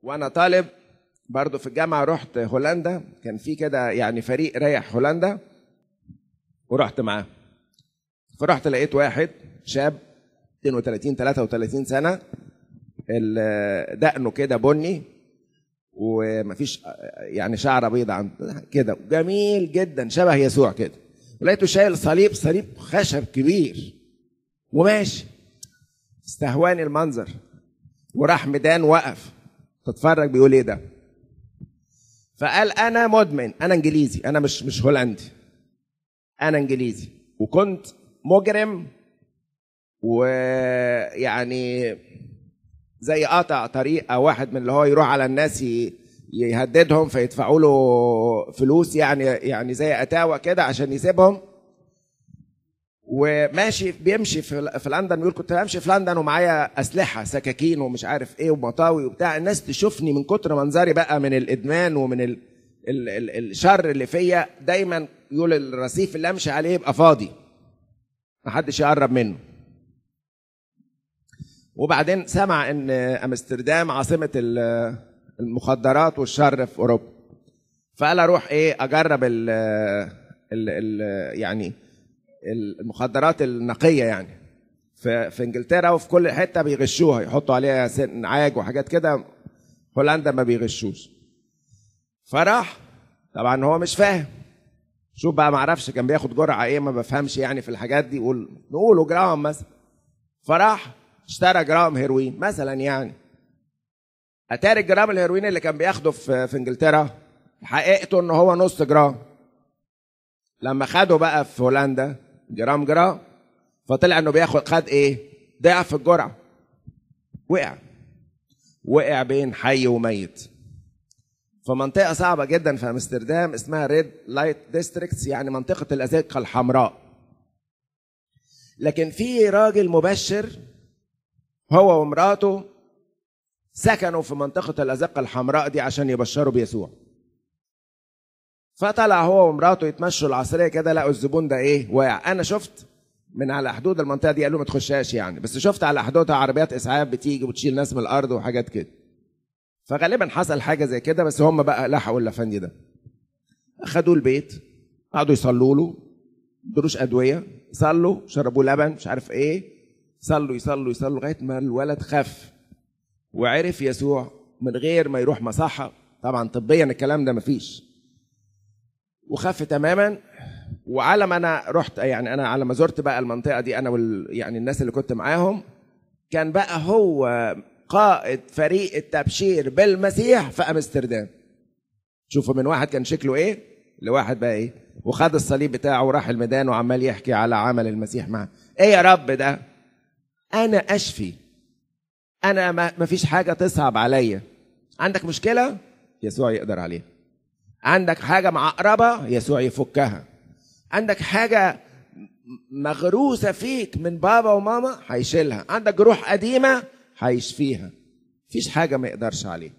وانا طالب برضو في الجامعه رحت هولندا، كان في كده يعني فريق رايح هولندا ورحت معاه. فرحت لقيت واحد شاب 32 33 سنه، دقنه كده بني ومفيش يعني شعره بيضة كده، جميل جدا شبه يسوع كده. ولقيته شايل صليب خشب كبير وماشي. استهواني المنظر، وراح ميدان وقف تتفرج بيقول ايه ده. فقال انا مدمن، انا انجليزي، انا مش هولندي، انا انجليزي وكنت مجرم ويعني زي قاطع طريق او واحد من اللي هو يروح على الناس يهددهم فيدفعوا له فلوس، يعني زي اتاوه كده عشان يسيبهم. وماشي بيمشي في لندن، بيقول كنت بمشي في لندن ومعايا اسلحه سكاكين ومش عارف ايه ومطاوي وبتاع. الناس تشوفني من كتر منظري بقى من الادمان ومن الشر اللي فيا، دايما يقول الرصيف اللي امشي عليه يبقى فاضي محدش يقرب منه. وبعدين سمع ان امستردام عاصمه المخدرات والشر في اوروبا، فقال اروح ايه اجرب يعني المخدرات النقيه يعني في انجلترا وفي كل حته بيغشوها، يحطوا عليها سن عاج وحاجات كده. هولندا ما بيغشوش. فراح، طبعا هو مش فاهم، شوف بقى ما اعرفش كان بياخد جرعه ايه، ما بفهمش يعني في الحاجات دي، نقوله جرام مثلا. فراح اشترى جرام هيروين مثلا يعني. اتاري الجرام الهيروين اللي كان بياخده في انجلترا حقيقته ان هو نص جرام. لما خده بقى في هولندا جرام، فطلع انه خد ايه؟ ضعف الجرعه. وقع بين حي وميت في منطقه صعبه جدا في امستردام اسمها ريد لايت ديستريكتس، يعني منطقه الازقه الحمراء. لكن في راجل مبشر هو ومراته سكنوا في منطقه الازقه الحمراء دي عشان يبشروا بيسوع. فطلع هو ومراته يتمشوا العصريه كده، لقوا الزبون ده ايه؟ واقع. انا شفت من على حدود المنطقه دي، قالوا ما تخشهاش يعني، بس شفت على حدودها عربيات اسعاف بتيجي وتشيل ناس من الارض وحاجات كده. فغالبا حصل حاجه زي كده، بس هم بقى لحقوا الافندي ده، اخدوه البيت، قعدوا يصلوا له، دروش ادويه، صلوا، شربوا لبن، مش عارف ايه، يصلوا لغايه ما الولد خف وعرف يسوع من غير ما يروح مصحه. طبعا طبيا الكلام ده مفيش، وخف تماما. وعلى ما انا رحت يعني، انا على ما زرت بقى المنطقه دي انا يعني الناس اللي كنت معاهم، كان بقى هو قائد فريق التبشير بالمسيح في امستردام. شوفوا من واحد كان شكله ايه لواحد بقى ايه، وخد الصليب بتاعه وراح الميدان وعمال يحكي على عمل المسيح معه. ايه يا رب ده؟ انا اشفي، انا ما فيش حاجه تصعب عليا. عندك مشكله؟ يسوع يقدر عليها. عندك حاجه معقربه؟ يسوع يفكها. عندك حاجه مغروسه فيك من بابا وماما؟ هيشيلها. عندك جروح قديمه؟ هيشفيها. مفيش حاجه ما يقدرش عليها.